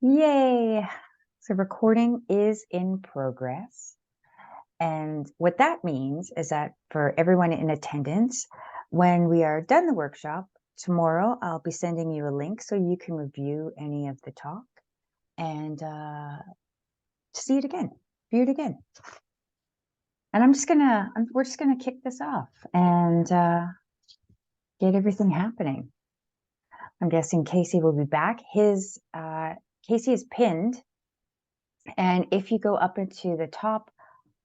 Yay! So recording is in progress. And what that means is that for everyone in attendance, when we are done the workshop tomorrow, I'll be sending you a link so you can review any of the talk and see it again, view it again. And we're just gonna kick this off and get everything happening. I'm guessing Casey will be back. Casey is pinned. And if you go up into the top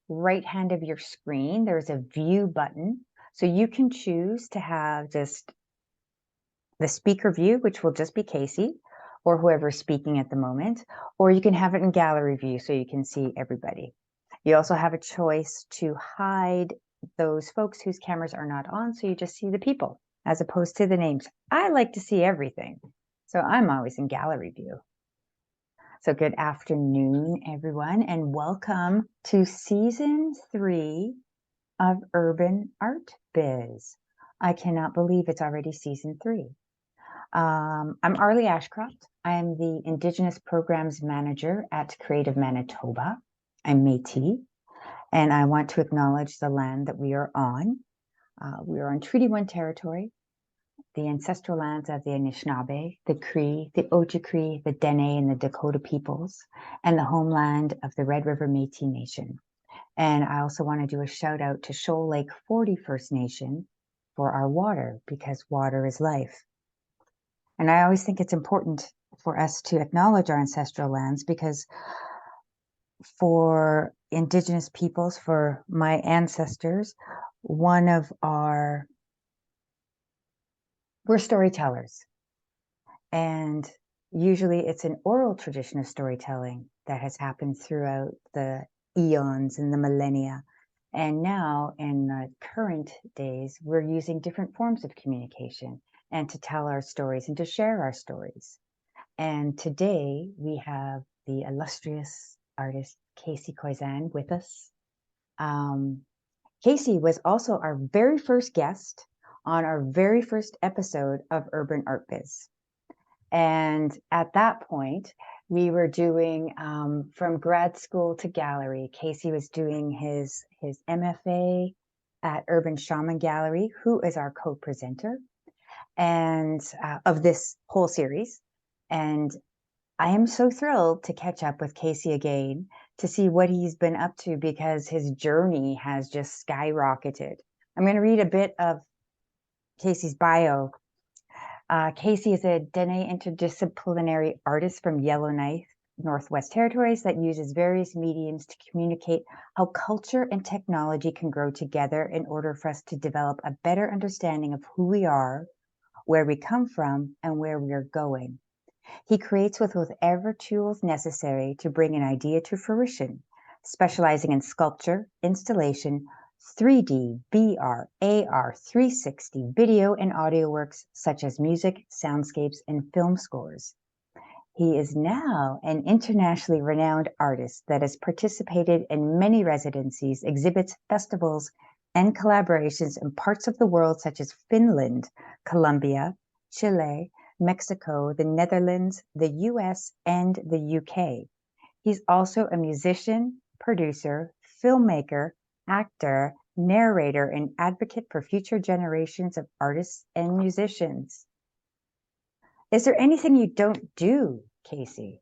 right hand of your screen, there's a view button. So you can choose to have just the speaker view, which will just be Casey or whoever's speaking at the moment, or you can have it in gallery view so you can see everybody. You also have a choice to hide those folks whose cameras are not on, so you just see the people as opposed to the names. I like to see everything, so I'm always in gallery view. So good afternoon, everyone, and welcome to season 3 of Urban Art Biz. I cannot believe it's already season 3. I'm Arlie Ashcroft. I'm the Indigenous Programs Manager at Creative Manitoba. I'm Métis, and I want to acknowledge the land that we are on. We are on Treaty 1 territory, the ancestral lands of the Anishinaabe, the Cree, the Oji-Cree, the Dene, and the Dakota peoples, and the homeland of the Red River Métis Nation. And I also want to do a shout out to Shoal Lake 40 First Nation for our water, because water is life. And I always think it's important for us to acknowledge our ancestral lands, because for Indigenous peoples, for my ancestors, we're storytellers. And usually it's an oral tradition of storytelling that has happened throughout the eons and the millennia. And now in the current days, we're using different forms of communication and to tell our stories and to share our stories. And today we have the illustrious artist Casey Koyczan with us. Casey was also our very first guest on our very first episode of Urban Art Biz. And at that point, we were doing from grad school to gallery. Casey was doing his MFA at Urban Shaman Gallery, who is our co-presenter and of this whole series. And I am so thrilled to catch up with Casey again to see what he's been up to, because his journey has just skyrocketed. I'm going to read a bit of Casey's bio. Casey is a Dene interdisciplinary artist from Yellowknife, Northwest Territories, that uses various mediums to communicate how culture and technology can grow together in order for us to develop a better understanding of who we are, where we come from, and where we are going. He creates with whatever tools necessary to bring an idea to fruition, specializing in sculpture, installation, 3D, VR, AR, 360, video and audio works such as music, soundscapes, and film scores. He is now an internationally renowned artist that has participated in many residencies, exhibits, festivals, and collaborations in parts of the world such as Finland, Colombia, Chile, Mexico, the Netherlands, the US, and the UK. He's also a musician, producer, filmmaker, actor, narrator, and advocate for future generations of artists and musicians. Is there anything you don't do, Casey?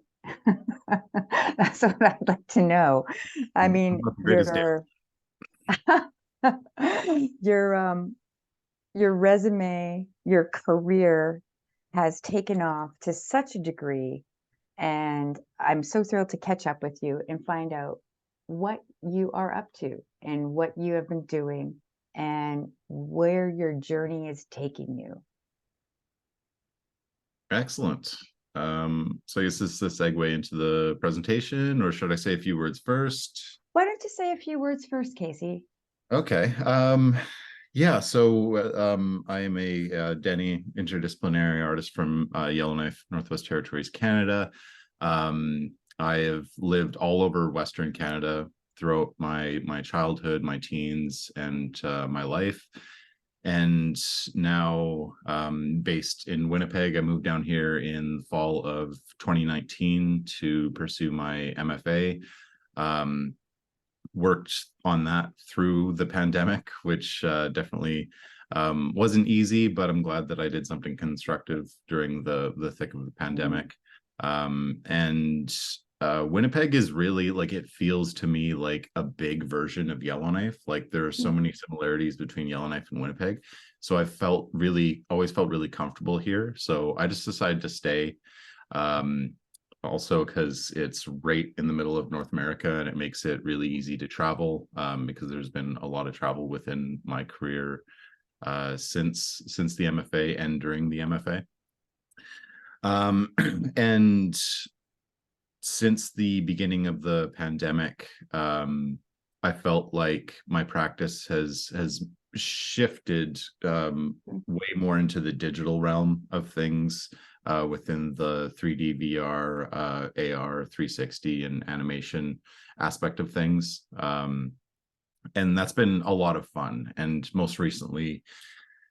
That's what I'd like to know. I mean, your resume, your career has taken off to such a degree, and I'm so thrilled to catch up with you and find out what you are up to and what you have been doing and where your journey is taking you. Excellent. So I guess this is a segue into the presentation, or should I say a few words first? Why don't you say a few words first, Casey? Okay. Yeah, so I am a Dene interdisciplinary artist from Yellowknife, Northwest Territories, Canada. I have lived all over Western Canada throughout my childhood, my teens, and my life. and now based in Winnipeg. I moved down here in the fall of 2019 to pursue my MFA. Worked on that through the pandemic, which definitely wasn't easy, but I'm glad that I did something constructive during the thick of the pandemic. And Winnipeg is really, like, it feels to me like a big version of Yellowknife. Like, there are so many similarities between Yellowknife and Winnipeg. So I always felt really comfortable here. So I just decided to stay. Also because it's right in the middle of North America, and it makes it really easy to travel, because there's been a lot of travel within my career since the MFA and during the MFA. And since the beginning of the pandemic, I felt like my practice has shifted way more into the digital realm of things, within the 3D, VR, AR, 360, and animation aspect of things. And that's been a lot of fun. And most recently,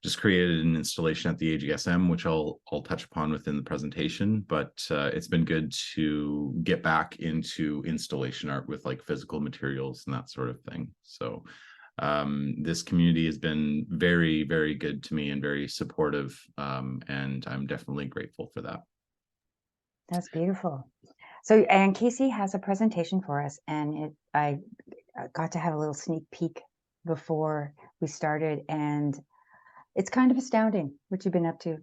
just created an installation at the AGSM, which I'll touch upon within the presentation. But it's been good to get back into installation art with like physical materials and that sort of thing. So this community has been very, very good to me and very supportive, and I'm definitely grateful for that. That's beautiful. So, and Casey has a presentation for us, and I got to have a little sneak peek before we started, and it's kind of astounding what you've been up to.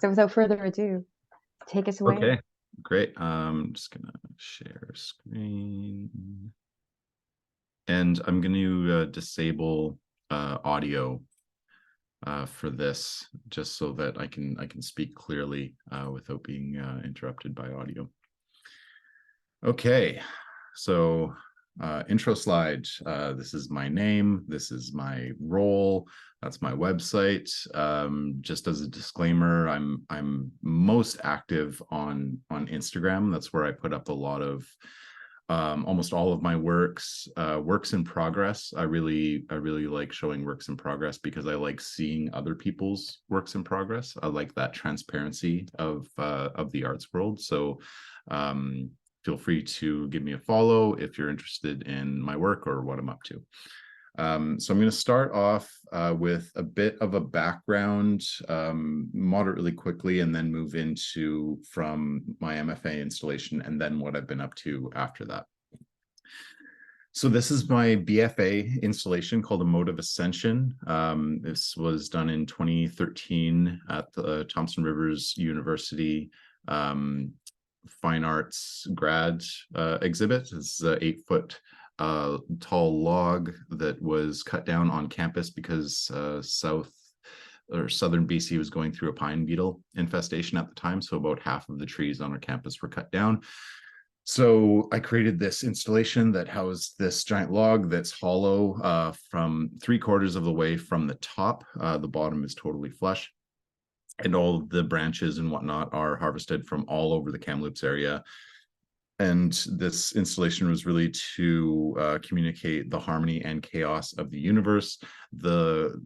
So without further ado, take us away. Okay, great. I'm just gonna share screen. And I'm going to disable audio for this, just so that I can speak clearly without being interrupted by audio. Okay, so intro slide. This is my name. This is my role. That's my website. Just as a disclaimer, I'm most active on Instagram. That's where I put up a lot of almost all of my works in progress. I really like showing works in progress because I like seeing other people's works in progress. I like that transparency of the arts world. So feel free to give me a follow if you're interested in my work or what I'm up to. So I'm going to start off with a bit of a background moderately quickly, and then move into from my MFA installation and then what I've been up to after that. So this is my BFA installation called A Mode of Ascension. This was done in 2013 at the Thompson Rivers University Fine Arts grad exhibit. It's an 8-foot tall log that was cut down on campus because southern BC was going through a pine beetle infestation at the time. So about half of the trees on our campus were cut down. So I created this installation that housed this giant log that's hollow from 3/4 of the way from the top. The bottom is totally flush. And all of the branches and whatnot are harvested from all over the Kamloops area. And this installation was really to communicate the harmony and chaos of the universe. The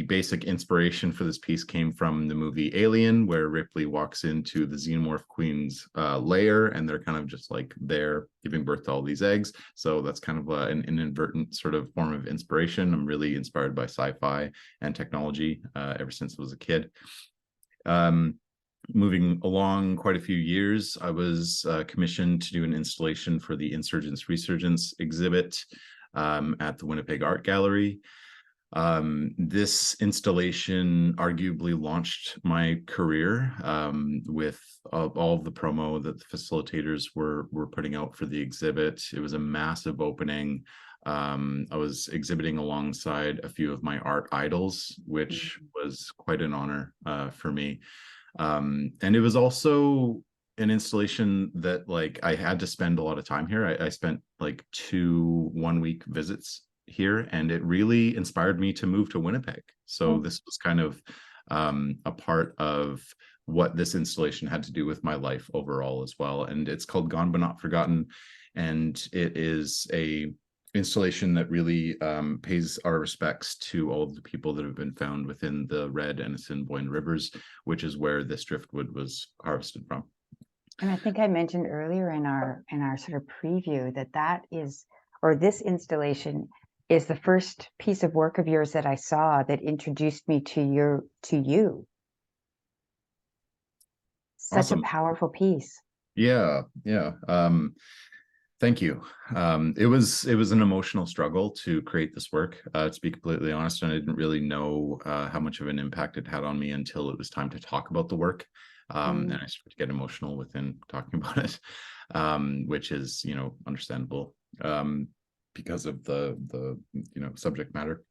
basic inspiration for this piece came from the movie Alien, where Ripley walks into the Xenomorph Queen's lair, and they're kind of just like there giving birth to all these eggs. So that's kind of an inadvertent sort of form of inspiration. I'm really inspired by sci-fi and technology ever since I was a kid. Moving along quite a few years, I was commissioned to do an installation for the Insurgents Resurgence exhibit at the Winnipeg Art Gallery. This installation arguably launched my career with all of the promo that the facilitators were putting out for the exhibit. It was a massive opening. I was exhibiting alongside a few of my art idols, which was quite an honor for me. And it was also an installation that, like, I had to spend a lot of time here. I spent like 2 one-week visits here, and it really inspired me to move to Winnipeg. So this was kind of a part of what this installation had to do with my life overall as well. And it's called Gone But Not Forgotten. And it is a installation that really pays our respects to all of the people that have been found within the Red and Assiniboine rivers, which is where this driftwood was harvested from. And I think I mentioned earlier in our sort of preview that is, or this installation is the first piece of work of yours that I saw that introduced me to you. Such a Awesome. powerful piece. Yeah, yeah. Thank you. It was an emotional struggle to create this work, to be completely honest, and I didn't really know how much of an impact it had on me until it was time to talk about the work. And I started to get emotional within talking about it, which is, understandable, because of the subject matter.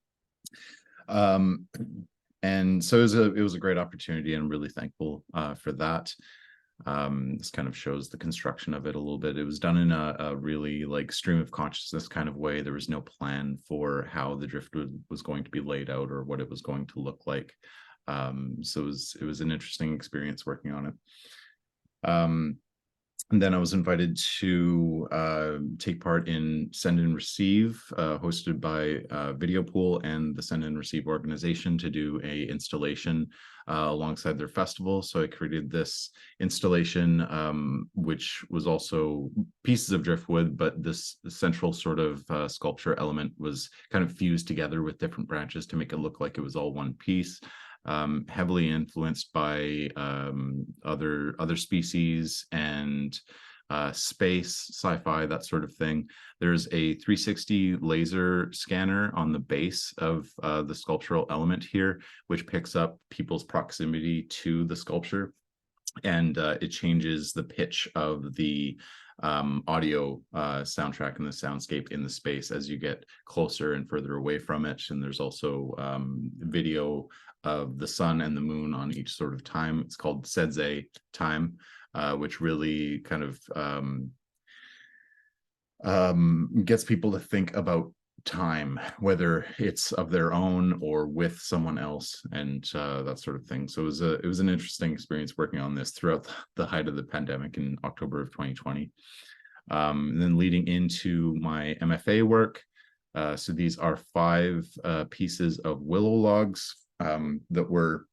And so it was a great opportunity, and I'm really thankful for that. This kind of shows the construction of it a little bit. It was done in a really like stream of consciousness kind of way. There was no plan for how the driftwood was going to be laid out or what it was going to look like. So it was an interesting experience working on it. And then I was invited to take part in Send and Receive, hosted by Video Pool and the Send and Receive organization, to do a installation alongside their festival. So I created this installation, which was also pieces of driftwood, but this central sort of sculpture element was kind of fused together with different branches to make it look like it was all one piece. Heavily influenced by other species and space, sci-fi, that sort of thing. There's a 360 laser scanner on the base of the sculptural element here, which picks up people's proximity to the sculpture, and it changes the pitch of the audio soundtrack and the soundscape in the space as you get closer and further away from it. And there's also video of the sun and the moon on each sort of time. It's called Sedze time, which really kind of gets people to think about time, whether it's of their own or with someone else, and that sort of thing. So it was an interesting experience working on this throughout the height of the pandemic in October of 2020. And then leading into my MFA work, so these are 5 pieces of willow logs that were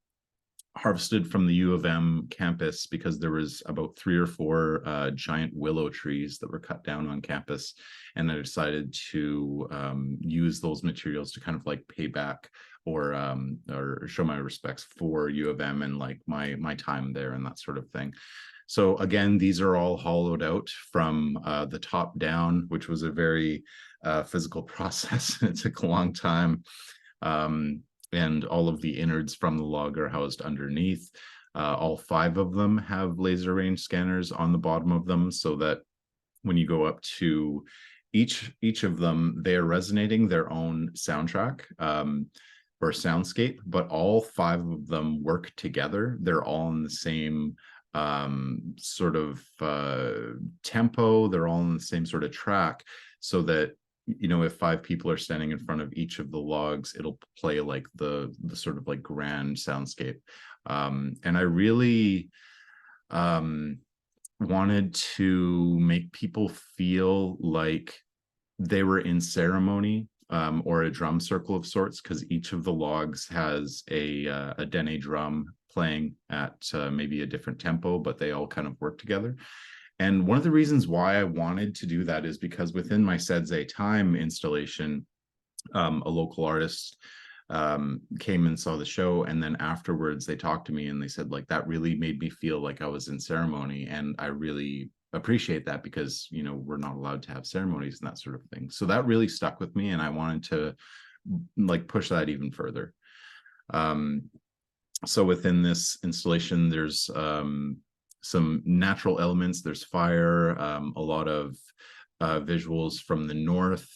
harvested from the U of M campus, because there was about 3 or 4 giant willow trees that were cut down on campus, and I decided to use those materials to kind of like pay back or show my respects for U of M and like my time there and that sort of thing. So again, these are all hollowed out from the top down, which was a very physical process. It took a long time. And all of the innards from the log are housed underneath. All 5 of them have laser range scanners on the bottom of them, so that when you go up to each of them, they are resonating their own soundtrack or soundscape, but all 5 of them work together. They're all in the same sort of tempo. They're all in the same sort of track, so that if 5 people are standing in front of each of the logs, it'll play like the sort of like grand soundscape. And I really wanted to make people feel like they were in ceremony, or a drum circle of sorts, because each of the logs has a dene drum playing at maybe a different tempo, but they all kind of work together. And one of the reasons why I wanted to do that is because within my Sedze time installation, a local artist came and saw the show, and then afterwards they talked to me and they said, like, that really made me feel like I was in ceremony, and I really appreciate that, because we're not allowed to have ceremonies and that sort of thing. So that really stuck with me, and I wanted to like push that even further. So within this installation, there's some natural elements. There's fire, a lot of visuals from the north,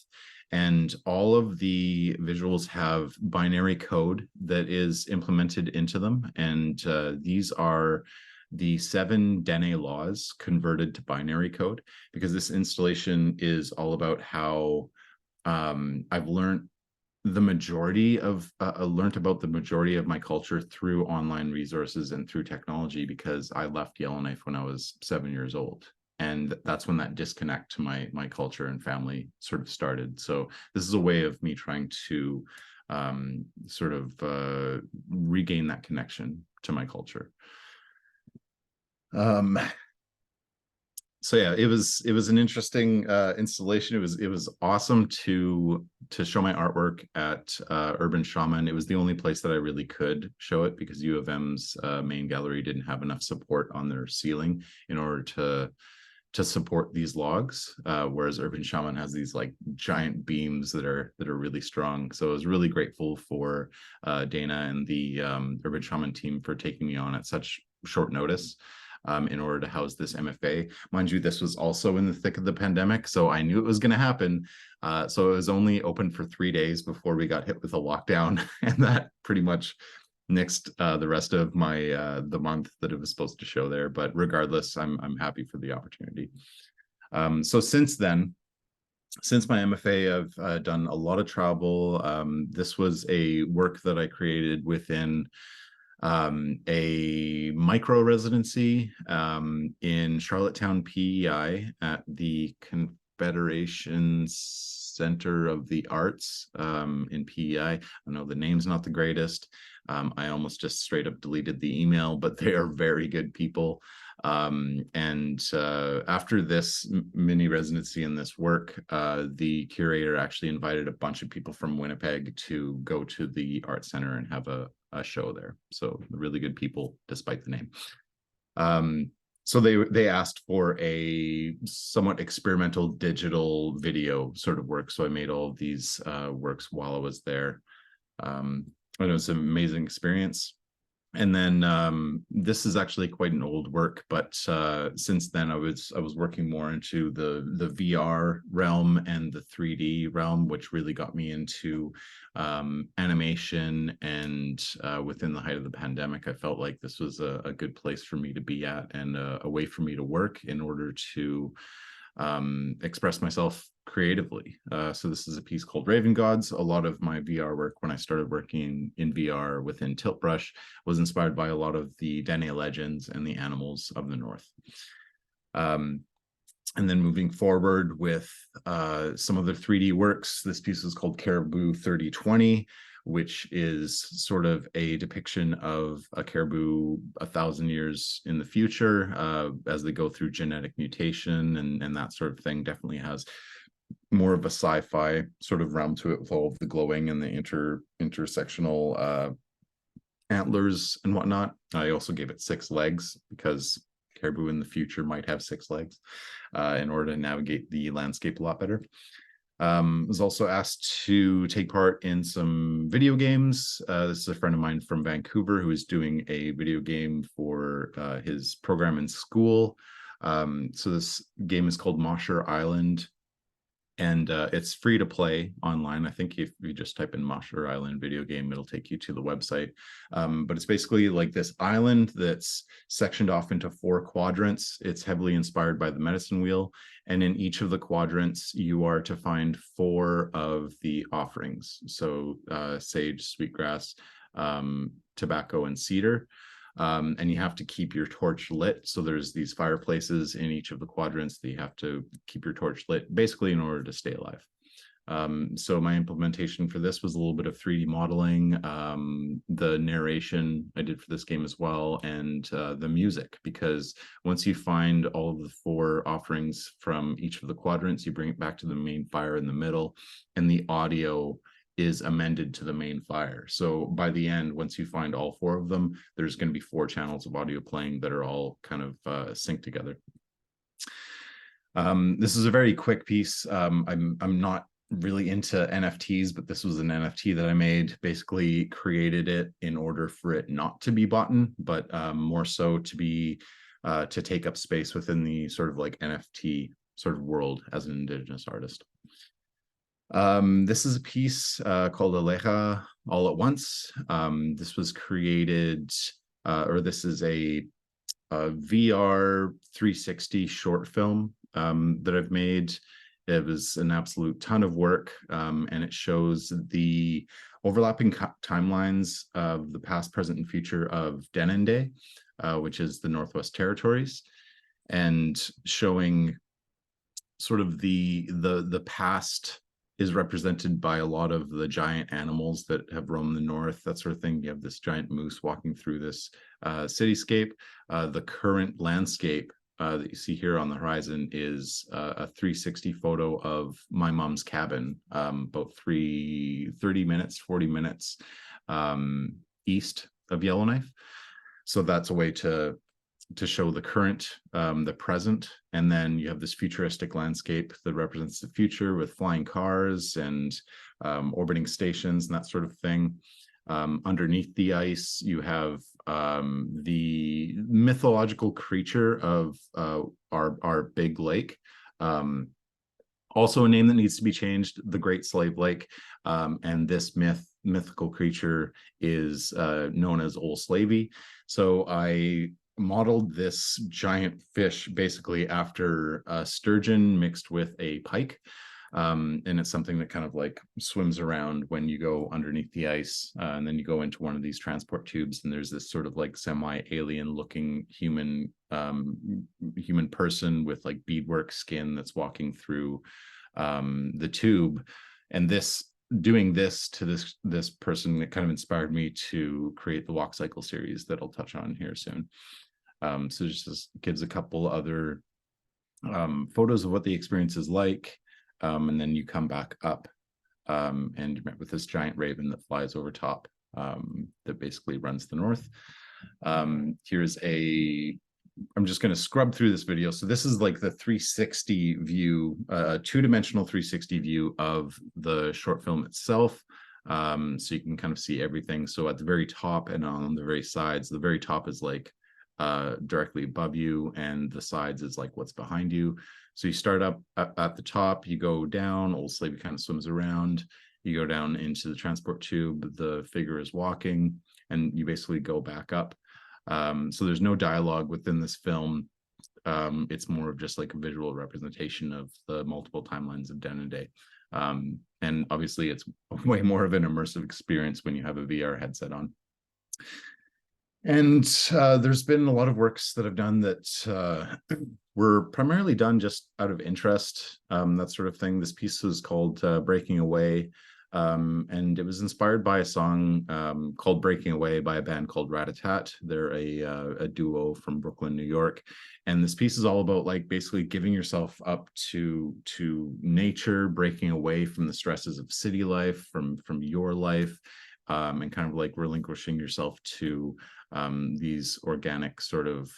and all of the visuals have binary code that is implemented into them. And these are the 7 Dene laws converted to binary code, because this installation is all about how I've learned about the majority of my culture through online resources and through technology, because I left Yellowknife when I was 7 years old. and that's when that disconnect to my culture and family sort of started. So this is a way of me trying to sort of regain that connection to my culture. So yeah, it was an interesting installation. It was awesome to show my artwork at Urban Shaman. It was the only place that I really could show it because U of M's main gallery didn't have enough support on their ceiling in order to support these logs, whereas Urban Shaman has these like giant beams that are really strong. So I was really grateful for Dana and the Urban Shaman team for taking me on at such short notice. In order to house this MFA. Mind you, this was also in the thick of the pandemic, so I knew it was going to happen. So it was only open for 3 days before we got hit with a lockdown, and that pretty much nixed the rest of my the month that it was supposed to show there. But regardless, I'm happy for the opportunity. So since then, since my MFA, I've done a lot of travel. This was a work that I created within a micro residency in Charlottetown, PEI, at the Confederation Center of the Arts in PEI. I know the name's not the greatest. I almost just straight up deleted the email, but they are very good people. And after this mini residency in this work, the curator actually invited a bunch of people from Winnipeg to go to the art center and have a show there. So really good people, despite the name. So they asked for a somewhat experimental digital video sort of work. So I made all of these works while I was there. And it was an amazing experience. And then this is actually quite an old work, but since then I was working more into the VR realm and the 3D realm, which really got me into animation. And within the height of the pandemic, I felt like this was a good place for me to be at, and a way for me to work in order to express myself creatively. So this is a piece called Raven Gods. A lot of my VR work, when I started working in VR within Tilt Brush, was inspired by a lot of the Dene legends and the animals of the North. And then moving forward with some other 3D works, this piece is called Caribou 3020, which is sort of a depiction of a caribou 1,000 years in the future as they go through genetic mutation and that sort of thing. Definitely has more of a sci-fi sort of realm to it, with all of the glowing and the intersectional antlers and whatnot. I also gave it 6 legs because caribou in the future might have 6 legs in order to navigate the landscape a lot better. Was also asked to take part in some video games. This is a friend of mine from Vancouver who is doing a video game for his program in school. So this game is called Mosher Island, and it's free to play online. I think if you just type in Mosher Island video game, it'll take you to the website. But it's basically like this island that's sectioned off into 4 quadrants. It's heavily inspired by the medicine wheel. And in each of the quadrants, you are to find 4 of the offerings. So sage, sweetgrass, tobacco, and cedar. And you have to keep your torch lit. So there's these fireplaces in each of the quadrants that you have to keep your torch lit, basically in order to stay alive. So my implementation for this was a little bit of 3D modeling, the narration I did for this game as well, and the music, because once you find all of the 4 offerings from each of the quadrants, you bring it back to the main fire in the middle, and the audio is amended to the main fire. So by the end, once you find all 4 of them, there's going to be 4 channels of audio playing that are all kind of synced together. This is a very quick piece. I'm not really into NFTs, but this was an NFT that I made. Basically created it in order for it not to be bought, but more so to be to take up space within the sort of like NFT sort of world as an Indigenous artist. This is a piece called Aleja All at Once. This was created, or this is a VR 360 short film that I've made. It was an absolute ton of work, and it shows the overlapping timelines of the past, present, and future of Denende, which is the Northwest Territories. and showing sort of the past is represented by a lot of the giant animals that have roamed the north, that sort of thing. You have this giant moose walking through this cityscape. The current landscape that you see here on the horizon is a 360 photo of my mom's cabin, about 30 minutes, 40 minutes east of Yellowknife. So that's a way to show the current, the present, and then you have this futuristic landscape that represents the future with flying cars and orbiting stations and that sort of thing. Underneath the ice, you have the mythological creature of our big lake. Also a name that needs to be changed, the Great Slave Lake. And this mythical creature is known as Old Slavey. So I modeled this giant fish basically after a sturgeon mixed with a pike. And it's something that kind of like swims around when you go underneath the ice, and then you go into one of these transport tubes, and there's this sort of like semi-alien looking human person with like beadwork skin that's walking through the tube. And doing this to this person that kind of inspired me to create the Walk Cycle series that I'll touch on here soon. So just gives a couple other photos of what the experience is like. And then you come back up and you're met with this giant raven that flies over top that basically runs the north. Here's I'm just going to scrub through this video. So this is like the 360 view, two-dimensional 360 view of the short film itself. So you can kind of see everything. So at the very top and on the very sides, the very top is like directly above you, and the sides is like what's behind you. So you start up at the top, you go down, Old Slavey kind of swims around, you go down into the transport tube, the figure is walking, and you basically go back up. So there's no dialogue within this film. It's more of just like a visual representation of the multiple timelines of Denendeh. And obviously it's way more of an immersive experience when you have a VR headset on. And there's been a lot of works that I've done that were primarily done just out of interest, that sort of thing. This piece was called Breaking Away, and it was inspired by a song called Breaking Away by a band called Rat-a-tat. They're a duo from Brooklyn, New York. And this piece is all about like basically giving yourself up to nature, breaking away from the stresses of city life, from your life, and kind of like relinquishing yourself to these organic sort of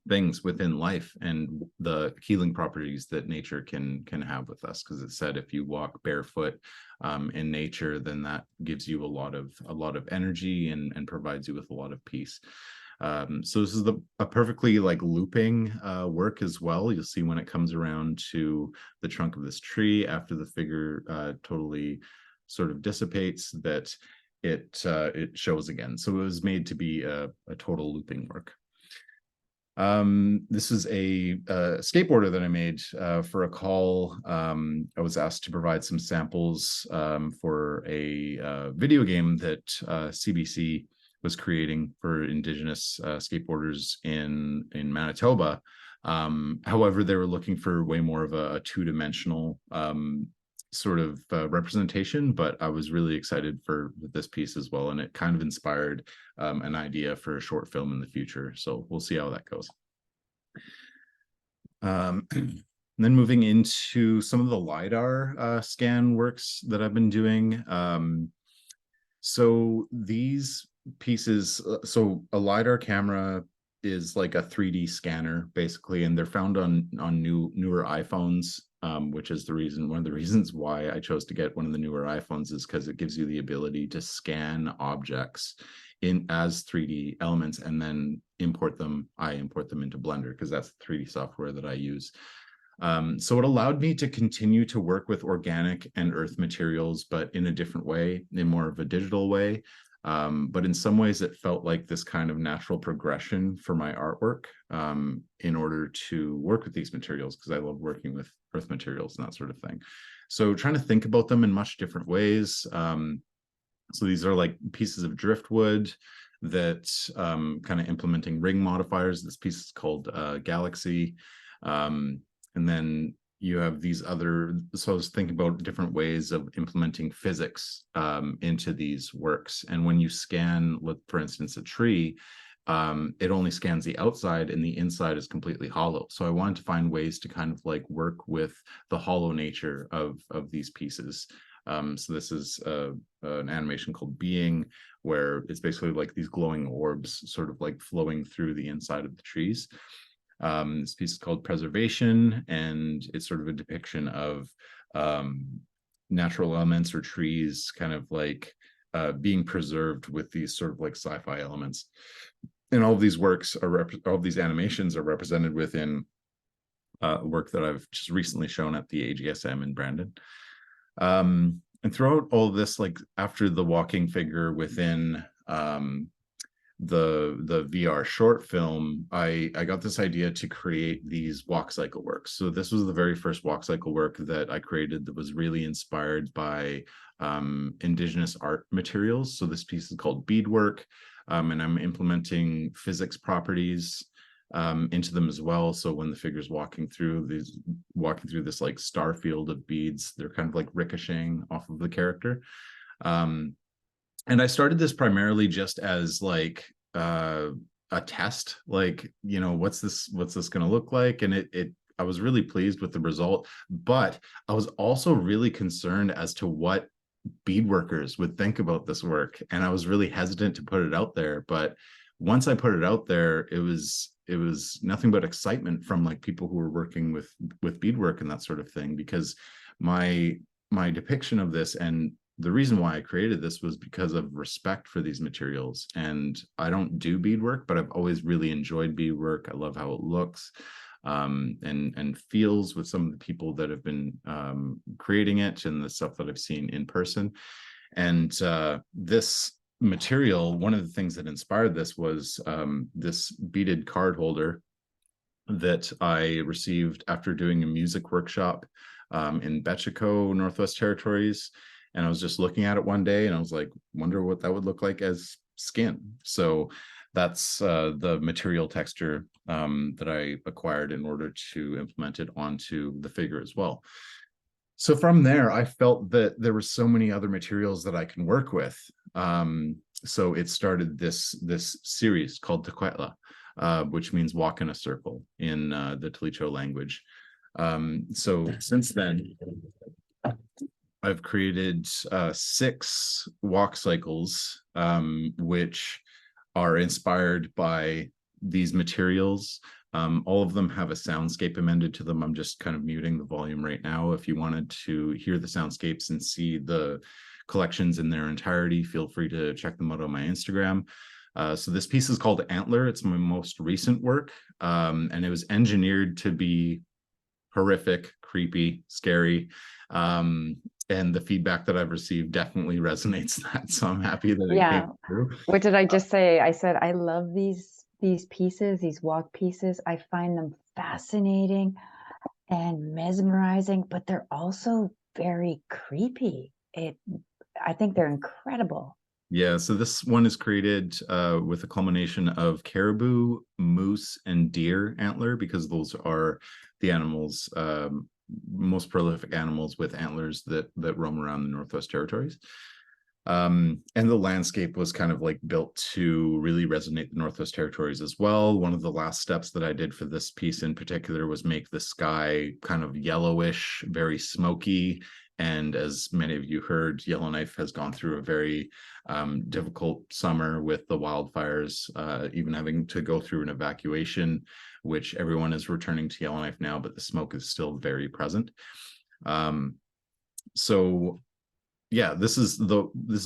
things within life and the healing properties that nature can have with us. Because it said if you walk barefoot in nature, then that gives you a lot of energy and provides you with a lot of peace. So this is a perfectly like looping work as well. You'll see when it comes around to the trunk of this tree after the figure totally sort of dissipates, that it shows again. So it was made to be a total looping work. This is a skateboarder that I made for a call. I was asked to provide some samples for a video game that CBC was creating for Indigenous skateboarders in Manitoba. However, they were looking for way more of a two-dimensional sort of representation, but I was really excited for this piece as well, and it kind of inspired an idea for a short film in the future. So we'll see how that goes. Then moving into some of the LiDAR scan works that I've been doing. So these pieces, so a LiDAR camera is like a 3D scanner basically, and they're found on newer iPhones, which is one of the reasons why I chose to get one of the newer iPhones, is because it gives you the ability to scan objects as 3D elements and then import them. I import them into Blender because that's the 3D software that I use. So it allowed me to continue to work with organic and earth materials, but in a different way, in more of a digital way. But in some ways it felt like this kind of natural progression for my artwork in order to work with these materials, because I love working with earth materials and that sort of thing. So trying to think about them in much different ways. So these are like pieces of driftwood that kind of implementing ring modifiers. This piece is called Galaxy. And then you have these other, so I was thinking about different ways of implementing physics into these works. And when you scan, for instance, a tree, it only scans the outside and the inside is completely hollow. So I wanted to find ways to kind of like work with the hollow nature of these pieces. So this is an animation called Being, where it's basically like these glowing orbs sort of like flowing through the inside of the trees. This piece is called Preservation, and it's sort of a depiction of natural elements or trees kind of like being preserved with these sort of like sci-fi elements. And all of these works are all of these animations are represented within work that I've just recently shown at the AGSM in Brandon. And throughout all this, like after the walking figure within the VR short film, I got this idea to create these walk cycle works. So this was the very first walk cycle work that I created that was really inspired by Indigenous art materials. So this piece is called beadwork, and I'm implementing physics properties into them as well. So when the figure's walking through this like star field of beads, they're kind of like ricocheting off of the character. And I started this primarily just as like a test, like, you know, what's this going to look like? And I was really pleased with the result, but I was also really concerned as to what beadworkers would think about this work. And I was really hesitant to put it out there. But once I put it out there, it was nothing but excitement from like people who were working with beadwork and that sort of thing, because my depiction of this, and the reason why I created this, was because of respect for these materials. And I don't do beadwork, but I've always really enjoyed beadwork. I love how it looks and feels with some of the people that have been creating it and the stuff that I've seen in person. And this material, one of the things that inspired this was this beaded card holder that I received after doing a music workshop in Betchico, Northwest Territories. And I was just looking at it one day and I was like, wonder what that would look like as skin. So that's the material texture that I acquired in order to implement it onto the figure as well. So from there, I felt that there were so many other materials that I can work with. So it started this series called Tequetla, which means walk in a circle in the Tlicho language. So since then, I've created 6 walk cycles, which are inspired by these materials. All of them have a soundscape amended to them. I'm just kind of muting the volume right now. If you wanted to hear the soundscapes and see the collections in their entirety, feel free to check them out on my Instagram. So this piece is called Antler. It's my most recent work, and it was engineered to be horrific, creepy, scary. And the feedback that I've received definitely resonates that. So I'm happy that it came through. What did I just say? I said, I love these pieces, these walk pieces. I find them fascinating and mesmerizing, but they're also very creepy. I think they're incredible. Yeah, so this one is created with a culmination of caribou, moose, and deer antler, because those are the animals, most prolific animals with antlers that roam around the Northwest Territories. And the landscape was kind of like built to really resonate the Northwest Territories as well. One of the last steps that I did for this piece in particular was make the sky kind of yellowish, very smoky. And as many of you heard, Yellowknife has gone through a very difficult summer with the wildfires, even having to go through an evacuation, which everyone is returning to Yellowknife now, but the smoke is still very present. So yeah, this is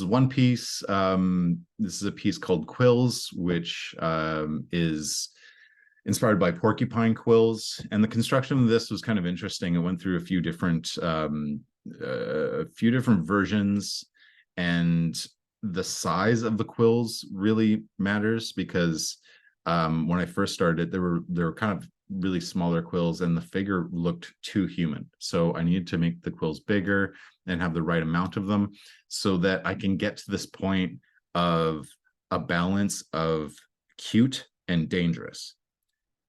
one piece. This is a piece called Quills, which is inspired by porcupine quills. And the construction of this was kind of interesting. It went through a few different versions, and the size of the quills really matters, because when I first started, there were kind of really smaller quills and the figure looked too human. So I needed to make the quills bigger and have the right amount of them so that I can get to this point of a balance of cute and dangerous,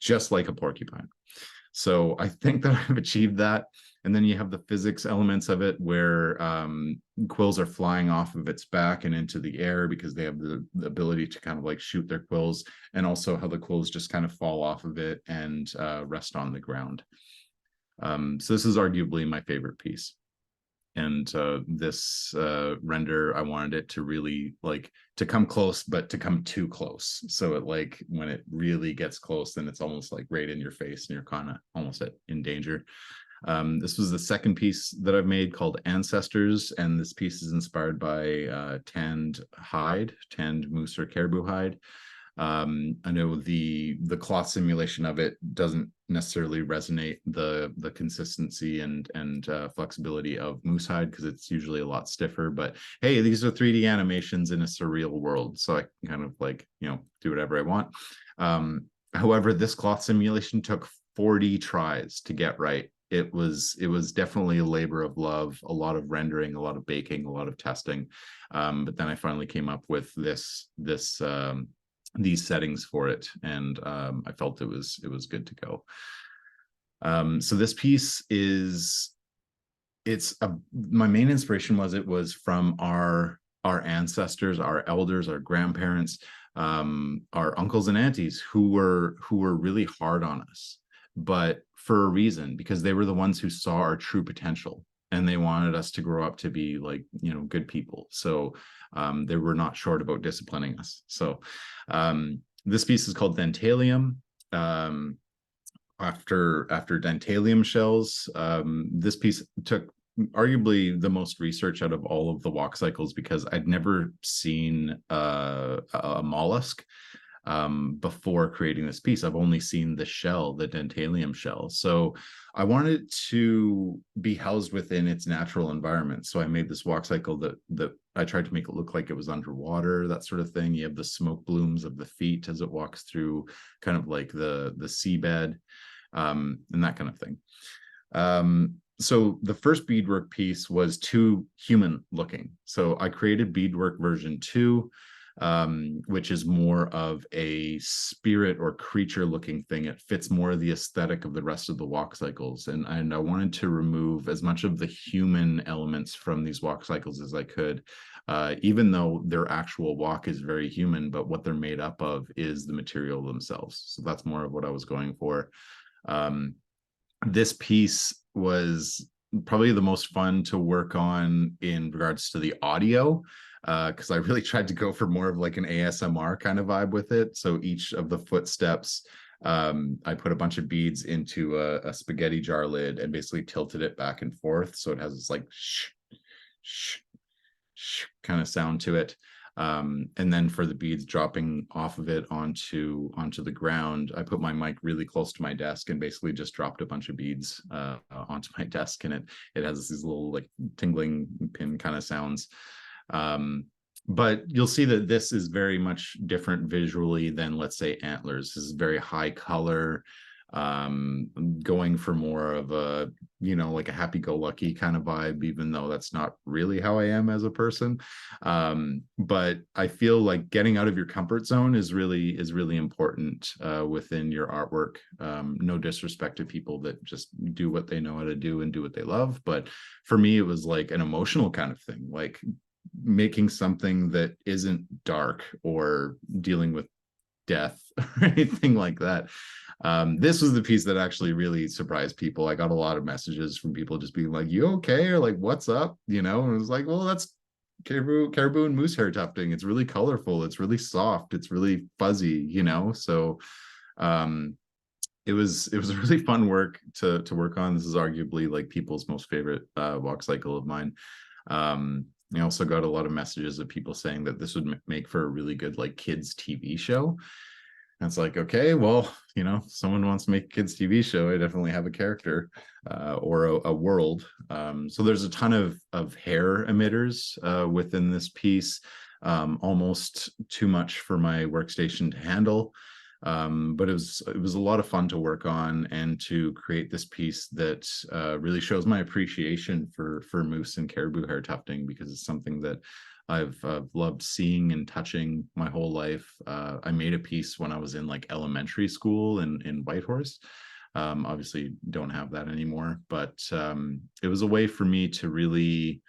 just like a porcupine. So I think that I've achieved that. And then you have the physics elements of it where quills are flying off of its back and into the air because they have the ability to kind of like shoot their quills, and also how the quills just kind of fall off of it and rest on the ground. So this is arguably my favorite piece. And this render, I wanted it to really like to come close, but to come too close. So it like when it really gets close, then it's almost like right in your face and you're kind of almost in danger. This was the second piece that I've made called Ancestors, and this piece is inspired by tanned moose or caribou hide. I know the cloth simulation of it doesn't necessarily resonate the consistency and flexibility of moose hide because it's usually a lot stiffer. But hey, these are 3D animations in a surreal world, so I can kind of like, you know, do whatever I want. However, this cloth simulation took 40 tries to get right. It was definitely a labor of love, a lot of rendering, a lot of baking, a lot of testing. But then I finally came up with these settings for it, and I felt it was good to go. So this piece my main inspiration was from our ancestors, our elders, our grandparents, our uncles and aunties who were really hard on us, but for a reason, because they were the ones who saw our true potential and they wanted us to grow up to be like, you know, good people. So they were not short about disciplining us. So this piece is called Dentalium. After Dentalium shells, this piece took arguably the most research out of all of the walk cycles because I'd never seen a mollusk before creating this piece. I've only seen the shell, the Dentalium shell. So I wanted it to be housed within its natural environment. So I made this walk cycle that I tried to make it look like it was underwater, that sort of thing. You have the smoke blooms of the feet as it walks through kind of like the seabed, and that kind of thing. So the first beadwork piece was too human looking. So I created beadwork version 2, which is more of a spirit or creature looking thing. It fits more of the aesthetic of the rest of the walk cycles. And I wanted to remove as much of the human elements from these walk cycles as I could, even though their actual walk is very human, but what they're made up of is the material themselves. So that's more of what I was going for. This piece was probably the most fun to work on in regards to the audio, because I really tried to go for more of like an ASMR kind of vibe with it. So each of the footsteps, I put a bunch of beads into a spaghetti jar lid and basically tilted it back and forth. So it has this like shh, shh, shh kind of sound to it. And then for the beads dropping off of it onto the ground, I put my mic really close to my desk and basically just dropped a bunch of beads onto my desk, and it has these little like tingling pin kind of sounds. But you'll see that this is very much different visually than, let's say, Antlers. This is very high color, going for more of a, you know, like a happy-go-lucky kind of vibe, even though that's not really how I am as a person. But I feel like getting out of your comfort zone is really important within your artwork. No disrespect to people that just do what they know how to do and do what they love, but for me it was like an emotional kind of thing, like making something that isn't dark or dealing with death or anything like that. This was the piece that actually really surprised people. I got a lot of messages from people just being like, "You okay?" or like, "What's up?" You know, and it was like, well, that's caribou and moose hair tufting. It's really colorful. It's really soft. It's really fuzzy, you know? So it was a really fun work to work on. This is arguably like people's most favorite walk cycle of mine. I also got a lot of messages of people saying that this would make for a really good like kids TV show. And it's like, okay, well, you know, someone wants to make a kids TV show, I definitely have a character or a world. So there's a ton of hair emitters within this piece, almost too much for my workstation to handle. But it was a lot of fun to work on and to create this piece that really shows my appreciation for moose and caribou hair tufting, because it's something that I've loved seeing and touching my whole life. I made a piece when I was in like elementary school in Whitehorse. Obviously don't have that anymore, but it was a way for me to really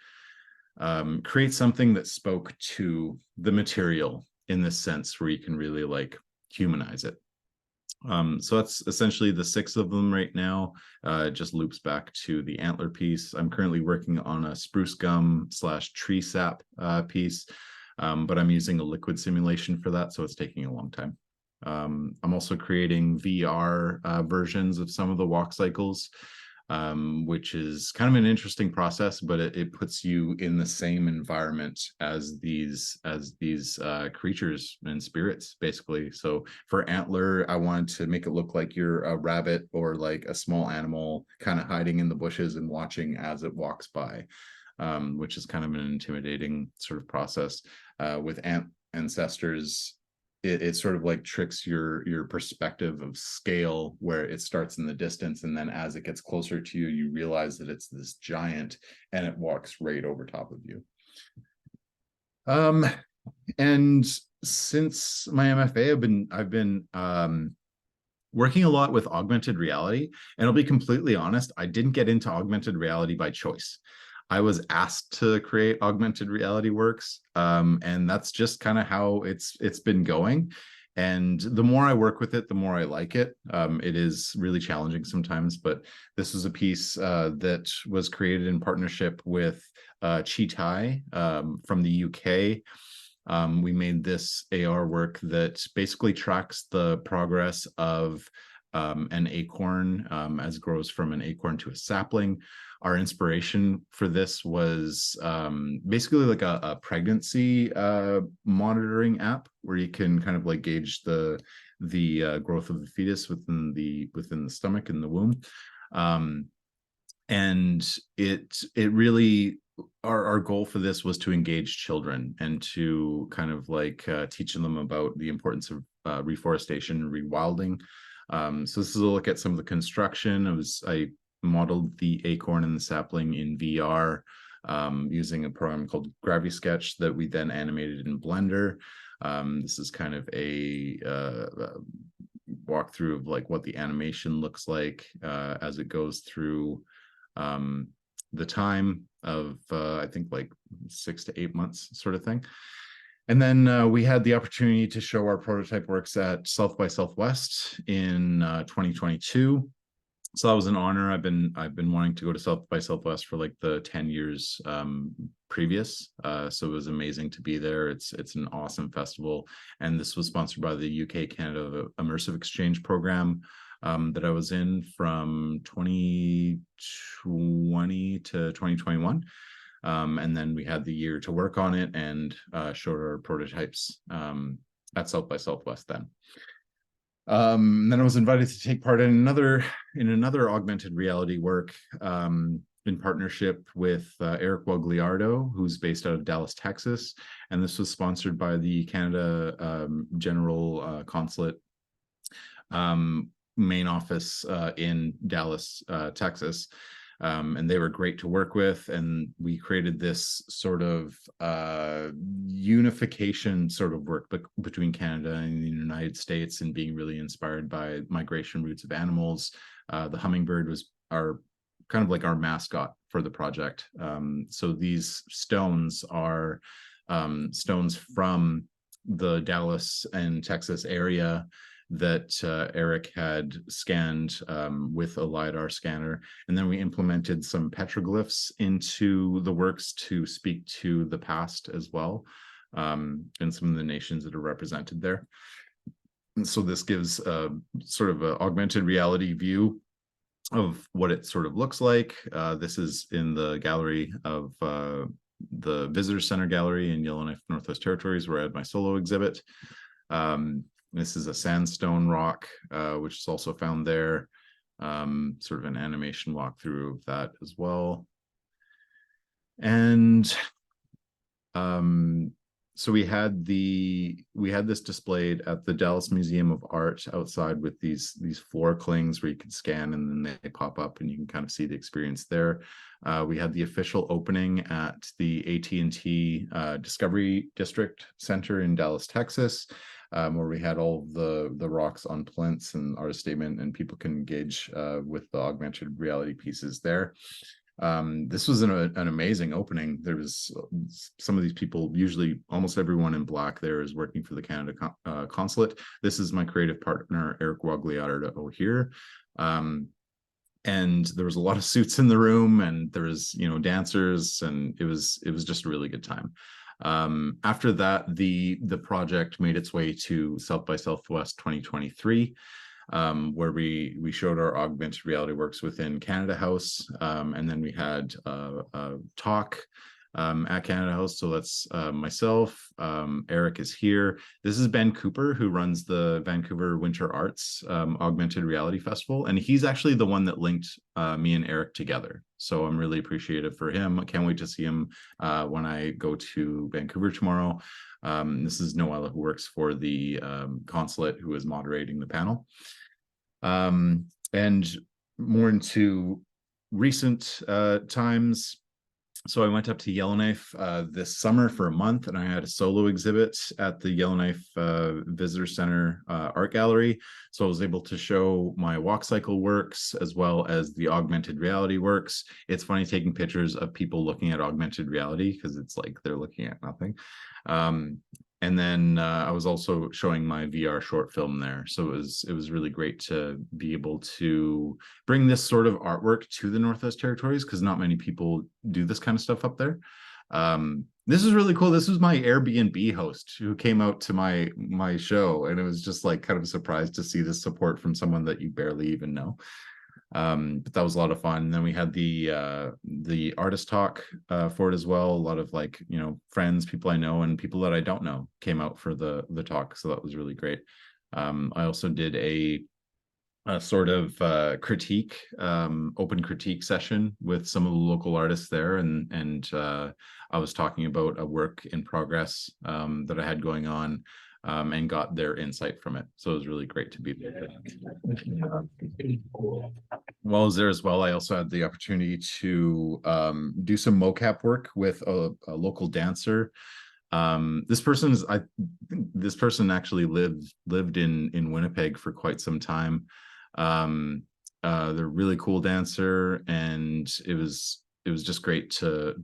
create something that spoke to the material in this sense, where you can really like humanize it. So that's essentially the 6 of them right now. It just loops back to the antler piece. I'm currently working on a spruce gum / tree sap piece, but I'm using a liquid simulation for that, so it's taking a long time. I'm also creating VR versions of some of the walk cycles, which is kind of an interesting process, but it puts you in the same environment as these creatures and spirits, basically. So for antler, I wanted to make it look like you're a rabbit or like a small animal kind of hiding in the bushes and watching as it walks by, which is kind of an intimidating sort of process. With ancestors, it sort of like tricks your perspective of scale, where it starts in the distance, and then as it gets closer to you, you realize that it's this giant and it walks right over top of you. And since my MFA, I've been working a lot with augmented reality. And I'll be completely honest, I didn't get into augmented reality by choice. I was asked to create augmented reality works, and that's just kind of how it's been going. And the more I work with it, the more I like it. It is really challenging sometimes, but this is a piece that was created in partnership with Cheetai from the UK. We made this AR work that basically tracks the progress of an acorn as it grows from an acorn to a sapling. Our inspiration for this was basically like a pregnancy monitoring app, where you can kind of like gauge the growth of the fetus within the stomach and the womb. And it really, our goal for this was to engage children and to kind of like teach them about the importance of reforestation and rewilding. So this is a look at some of the construction. I modeled the acorn and the sapling in VR using a program called Gravity Sketch that we then animated in Blender. This is kind of a walkthrough of like what the animation looks like as it goes through the time of I think like 6 to 8 months sort of thing. And then we had the opportunity to show our prototype works at South by Southwest in 2022. So that was an honor. I've been wanting to go to South by Southwest for like the 10 years previous. So it was amazing to be there. It's an awesome festival. And this was sponsored by the UK Canada Immersive Exchange Program that I was in from 2020 to 2021. And then we had the year to work on it and showed our prototypes at South by Southwest then. Then I was invited to take part in another augmented reality work in partnership with Eric Guagliardo, who's based out of Dallas, Texas. And this was sponsored by the Canada General Consulate main office in Dallas, Texas. And they were great to work with. And we created this sort of unification sort of work between Canada and the United States, and being really inspired by migration routes of animals. The hummingbird was our kind of like our mascot for the project. So these stones are stones from the Dallas and Texas area that Eric had scanned with a LiDAR scanner. And then we implemented some petroglyphs into the works to speak to the past as well, and some of the nations that are represented there. And so this gives sort of an augmented reality view of what it sort of looks like. This is in the gallery of the Visitor Center Gallery in Yellowknife, Northwest Territories, where I had my solo exhibit. This is a sandstone rock, which is also found there. Sort of an animation walkthrough of that as well. And so we had this displayed at the Dallas Museum of Art outside with these floor clings where you can scan and then they pop up and you can kind of see the experience there. We had the official opening at the AT&T Discovery District Center in Dallas, Texas, where we had all the rocks on plinths and artist statement, and people can engage with the augmented reality pieces there. This was an amazing opening. There was some of these people, usually almost everyone in black there is working for the Canada consulate. This is my creative partner, Eric Wagliato here. And there was a lot of suits in the room, and there was, dancers, and it was just a really good time. After that, the project made its way to South by Southwest 2023. Where we showed our augmented reality works within Canada House, and then we had a talk at Canada House. So that's myself. Eric is here. This is Ben Cooper, who runs the Vancouver Winter Arts Augmented Reality Festival, and he's actually the one that linked me and Eric together. So I'm really appreciative for him. I can't wait to see him when I go to Vancouver tomorrow. This is Noella, who works for the consulate, who is moderating the panel. And more into recent times. So I went up to Yellowknife this summer for a month, and I had a solo exhibit at the Yellowknife Visitor Center Art Gallery. So I was able to show my walk cycle works as well as the augmented reality works. It's funny taking pictures of people looking at augmented reality because it's like they're looking at nothing. And then I was also showing my VR short film there. So it was really great to be able to bring this sort of artwork to the Northwest Territories, because not many people do this kind of stuff up there. This is really cool. This was my Airbnb host who came out to my show, and it was just like kind of a surprise to see this support from someone that you barely even know. But that was a lot of fun. And then we had the artist talk for it as well. A lot of friends, people I know, and people that I don't know came out for the talk. So that was really great. I also did a sort of critique, open critique session with some of the local artists there, and I was talking about a work in progress that I had going on. And got their insight from it. So it was really great to be there. While I was there as well, I also had the opportunity to do some mocap work with a local dancer. This person actually lived in Winnipeg for quite some time. They're a really cool dancer, and it was just great to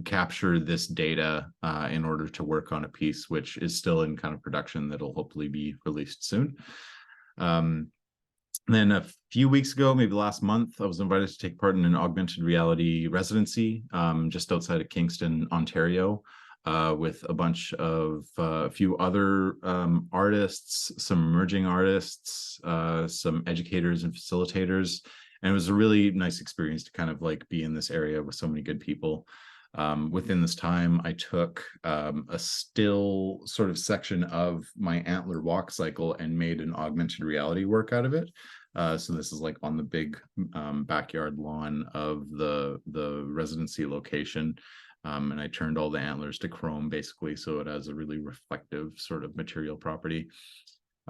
capture this data in order to work on a piece which is still in kind of production that'll hopefully be released soon. Then a few weeks ago, maybe last month, I was invited to take part in an augmented reality residency just outside of Kingston, Ontario, with a bunch of a few other artists, some emerging artists, some educators and facilitators. And it was a really nice experience to kind of be in this area with so many good people. Within this time, I took a still sort of section of my antler walk cycle and made an augmented reality work out of it. So this is on the big backyard lawn of the residency location. And I turned all the antlers to chrome, basically, so it has a really reflective sort of material property.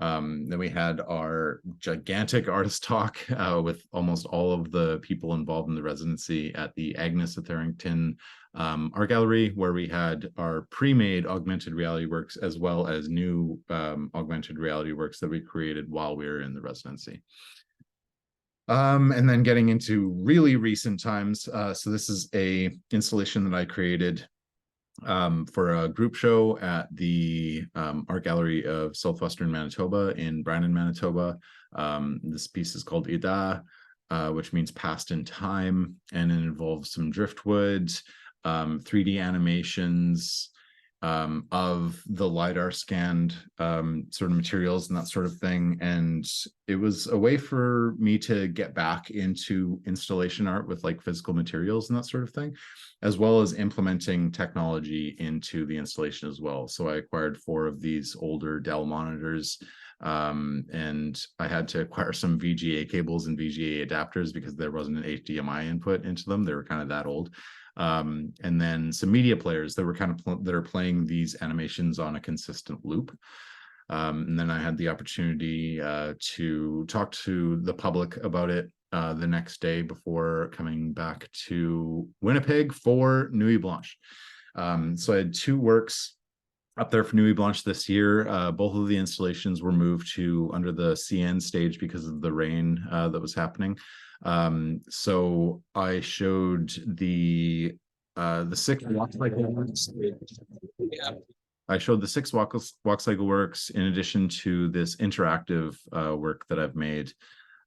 Then we had our gigantic artist talk with almost all of the people involved in the residency at the Agnes Etherington Art Gallery, where we had our pre-made augmented reality works as well as new augmented reality works that we created while we were in the residency. And then getting into really recent times. So this is a installation that I created for a group show at the Art Gallery of Southwestern Manitoba in Brandon, Manitoba. This piece is called Ida, which means past in time, and it involves some driftwood, 3D animations of the LiDAR scanned sort of materials and that sort of thing. And it was a way for me to get back into installation art with physical materials and that sort of thing, as well as implementing technology into the installation as well. So I acquired 4 of these older Dell monitors, and I had to acquire some VGA cables and VGA adapters because there wasn't an HDMI input into them. They were kind of that old. and then some media players that were kind of that are playing these animations on a consistent loop. And then I had the opportunity to talk to the public about it the next day before coming back to Winnipeg for Nuit Blanche. So I had 2 works up there for Nuit Blanche this year. Both of the installations were moved to under the CN stage because of the rain that was happening. So I showed the 6 walk cycle works. I showed the 6 walk cycle works in addition to this interactive work that I've made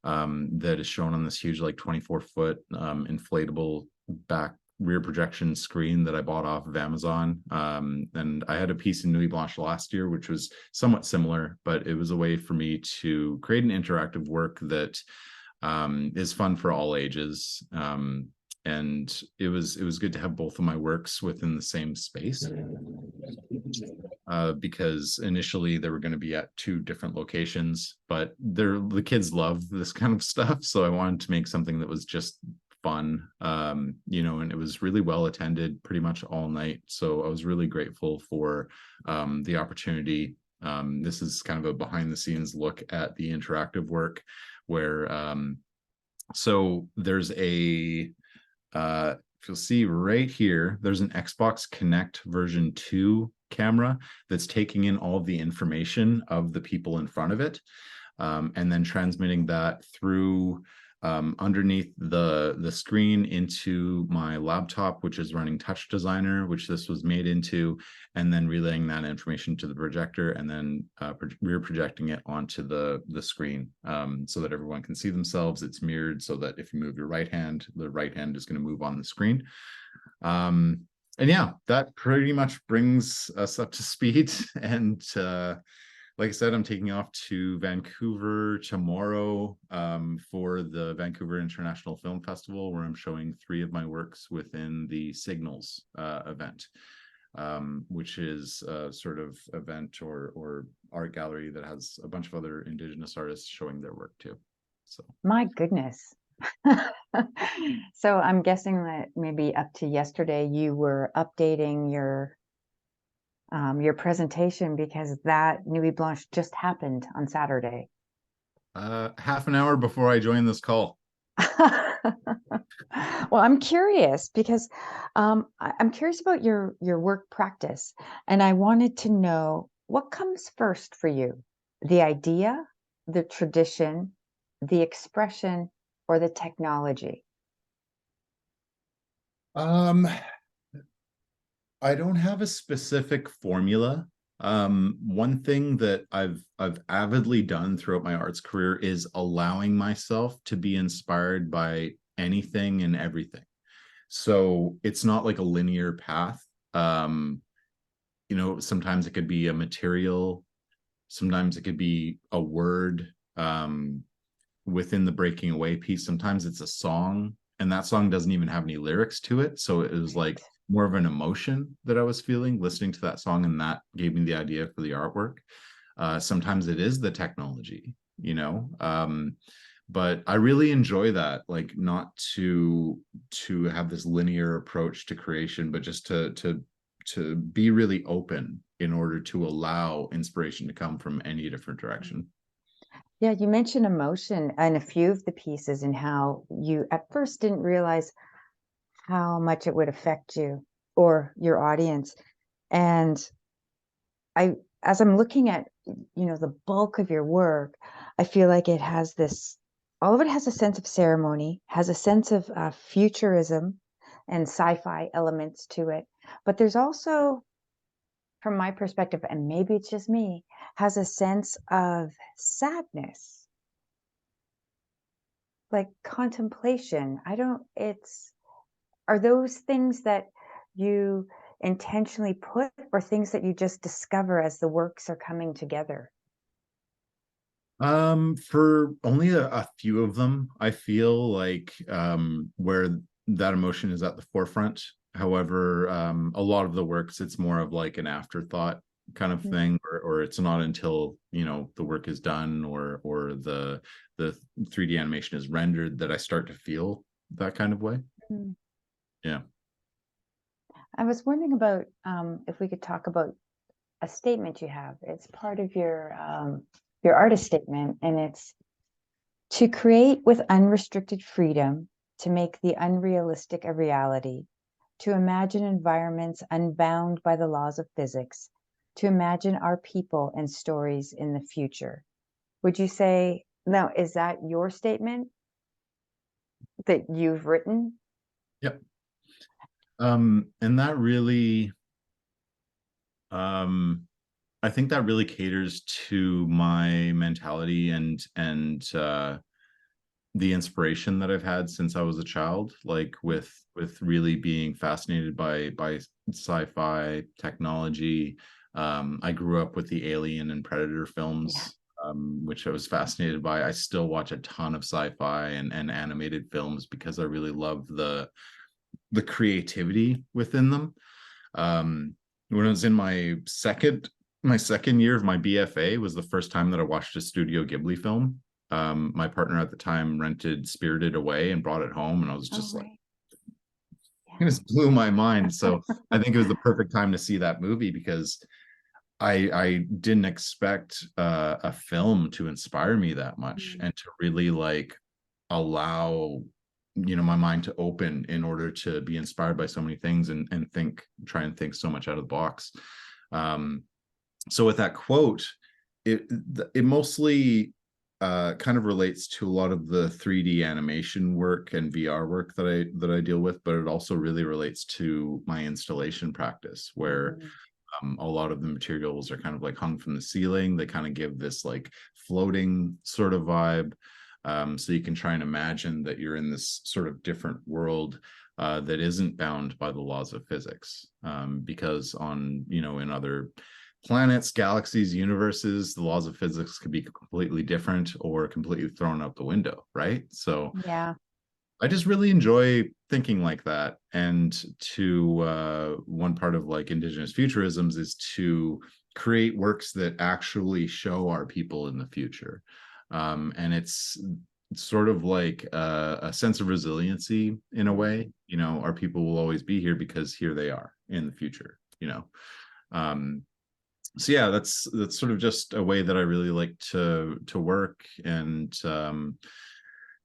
that is shown on this huge, like 24-foot inflatable back rear projection screen that I bought off of Amazon. And I had a piece in Nuit Blanche last year, which was somewhat similar, but it was a way for me to create an interactive work that is fun for all ages. And it was good to have both of my works within the same space, because initially they were going to be at 2 different locations, but the kids love this kind of stuff, so I wanted to make something that was just fun, you know, and it was really well attended pretty much all night, so I was really grateful for the opportunity. This is kind of a behind the scenes look at the interactive work where so there's a if you'll see right here, there's an Xbox Connect version 2 camera that's taking in all of the information of the people in front of it, and then transmitting that through underneath the screen into my laptop, which is running Touch Designer, which this was made into, and then relaying that information to the projector, and then rear projecting it onto the screen, so that everyone can see themselves. It's mirrored so that if you move your right hand, the right hand is going to move on the screen. And yeah, that pretty much brings us up to speed. And like I said, I'm taking off to Vancouver tomorrow for the Vancouver International Film Festival, where I'm showing 3 of my works within the Signals event, which is a sort of event or art gallery that has a bunch of other Indigenous artists showing their work too. So My goodness. So I'm guessing that maybe up to yesterday you were updating your presentation, because that Nuit Blanche just happened on Saturday. half an hour before I joined this call. Well, I'm curious because I'm curious about your work practice, and I wanted to know what comes first for you: the idea, the tradition, the expression, or the technology? I don't have a specific formula. One thing that I've avidly done throughout my arts career is allowing myself to be inspired by anything and everything. So it's not like a linear path. You know, sometimes it could be a material, sometimes it could be a word within the breaking away piece. Sometimes it's a song, and that song doesn't even have any lyrics to it. So it was like more of an emotion that I was feeling listening to that song, and that gave me the idea for the artwork. Sometimes it is the technology, you know, but I really enjoy that, like not to have this linear approach to creation, but just to be really open in order to allow inspiration to come from any different direction. Yeah, you mentioned emotion in a few of the pieces, and how you at first didn't realize how much it would affect you or your audience. And as I'm looking at, the bulk of your work, I feel like it has all of it has a sense of ceremony, has a sense of futurism and sci-fi elements to it. But there's also, from my perspective, and maybe it's just me, has a sense of sadness, like contemplation. Are those things that you intentionally put, or things that you just discover as the works are coming together? For only a few of them, I feel like where that emotion is at the forefront. However, a lot of the works, it's more of like an afterthought kind of thing, or it's not until the work is done or the 3D animation is rendered that I start to feel that kind of way. Mm. Yeah. I was wondering about if we could talk about a statement you have. It's part of your artist statement, and it's to create with unrestricted freedom, to make the unrealistic a reality, to imagine environments unbound by the laws of physics, to imagine our people and stories in the future. Would you say, now, is that your statement that you've written? Yep. And that really, um, I think that really caters to my mentality and the inspiration that I've had since I was a child, like with really being fascinated by sci-fi technology. I grew up with the Alien and Predator Yeah. films, which I was fascinated by. I still watch a ton of sci-fi and animated films because I really love the creativity within them. When I was in my second year of my BFA was the first time that I watched a Studio Ghibli film. My partner at the time rented Spirited Away and brought it home, and I was Oh, just like, right. it just blew my mind. So I think it was the perfect time to see that movie because I didn't expect a film to inspire me that much Mm. and to really like allow my mind to open in order to be inspired by so many things and try and think so much out of the box. um so with that quote, it mostly kind of relates to a lot of the 3D animation work and VR work that I deal with, but it also really relates to my installation practice where Mhm. a lot of the materials are kind of like hung from the ceiling. They kind of give this like floating sort of vibe. So you can try and imagine that you're in this sort of different world that isn't bound by the laws of physics. Because in other planets, galaxies, universes, the laws of physics could be completely different or completely thrown out the window, right? So Yeah. I just really enjoy thinking like that. And to one part of like Indigenous futurisms is to create works that actually show our people in the future. And it's sort of like a sense of resiliency in a Mm. way. Our people will always be here because here they are in the future. Um, so yeah, that's sort of just a way that I really like to work and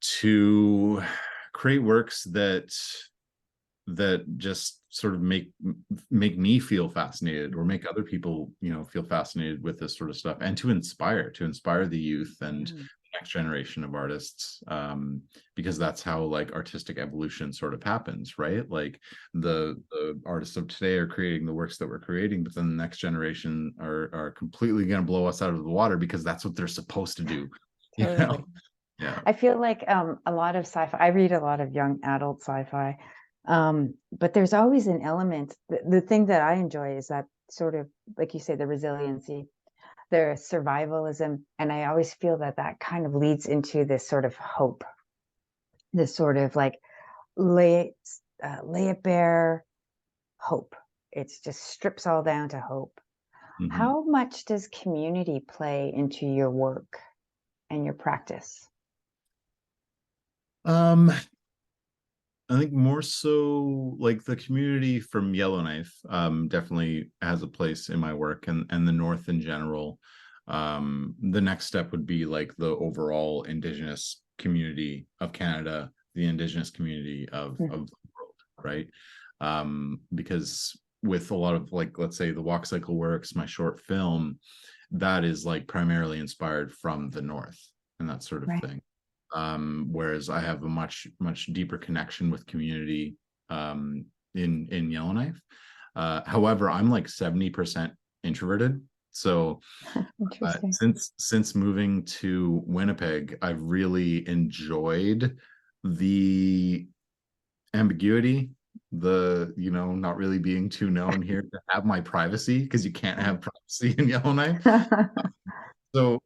to create works that just sort of make me feel fascinated or make other people feel fascinated with this sort of stuff, and to inspire the youth and Mm. next generation of artists, because that's how like artistic evolution sort of happens, right? Like the artists of today are creating the works that we're creating, but then the next generation are completely going to blow us out of the water because that's what they're supposed to do. you know Totally. yeah. I feel like a lot of sci-fi, I read a lot of young adult sci-fi, but there's always an element. The thing that I enjoy is that sort of, like you say, the resiliency, the survivalism. And I always feel that that kind of leads into this sort of hope, this sort of like lay, lay it bare hope. It's just strips all down to hope. Mhm. How much does community play into your work and your practice? um I think more so like the community from Yellowknife definitely has a place in my work, and the North in general. The next step would be like the overall Indigenous community of Canada, the Indigenous community of the world, right? Because with a lot of like, let's say the Walk Cycle Works, my short film, that is like primarily inspired from the North and that sort of Right. thing. Whereas I have a much deeper connection with community in Yellowknife. However, I'm like 70% introverted. So Interesting. since moving to Winnipeg, I've really enjoyed the ambiguity, the not really being too known here, to have my privacy, because you can't have privacy in Yellowknife. So,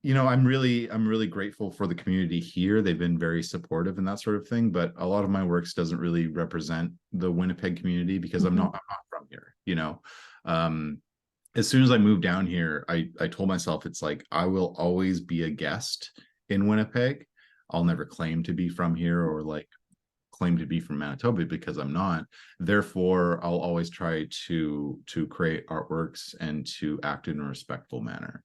I'm really grateful for the community here. They've been very supportive and that sort of thing. But a lot of my works doesn't really represent the Winnipeg community because I'm Mhm. not from here. Um, as soon as I moved down here, I told myself it's like I will always be a guest in Winnipeg. I'll never claim to be from here or like claim to be from Manitoba because I'm not. Therefore, I'll always try to create artworks and to act in a respectful manner.